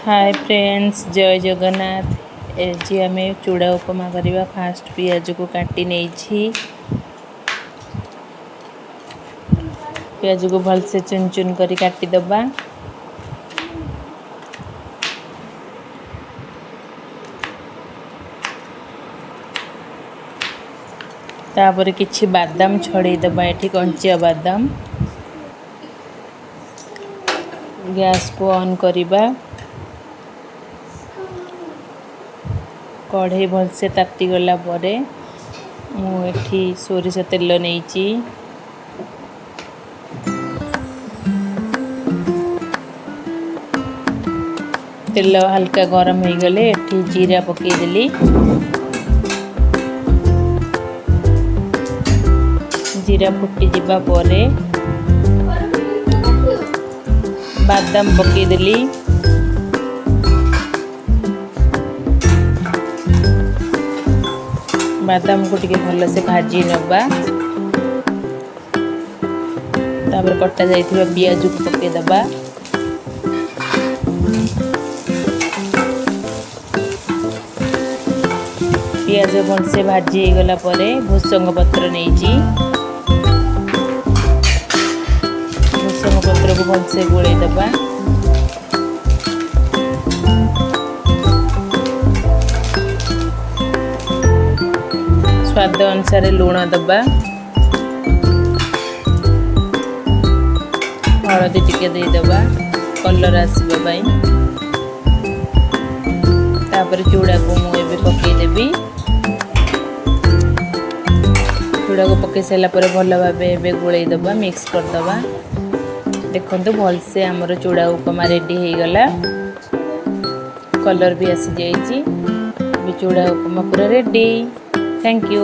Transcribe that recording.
Hi friends, जय जगन्नाथ। जी आम चूड़ा उपमा करवा। फास्ट पियाज को काटी नहीं, पियाज को भलसे चुन चुन कर काटिदबा। तापर किछि बादाम छड़ेदबा। एठी कंचिया बादाम। गैस को ऑन करिबा। कढ़ई भलसे ताती गला परे मुठी सोरिष तेल नहीं, तेल हल्का गरम हो गले एठी जीरा पकेदेली। जीरा फुटी जिबा परे बादाम पकेदेली। बादाम को टिके भल से भाजी नबा। तापर कटा जाइथिबा पियाज को पकेदबा। पियाज भल से भाजी गला परे भूसंग पत्र नहीं, भूसंग पत्र को भल से गोले दबा। स्वाद अनुसार लुण दबा। हलदी टिके देदबा कलर आसबा पई। तापर चूड़ा को मुझे पकईदेवी। चूड़ा को पकई सारा पर भल भाव गोल दबा, मिक्स करदबा। देखो भल से आमर चूड़ा उपमा रेडी हो गला। कलर भी आसी जाइए। चूड़ा उपमा पूरा रेडी। Thank you.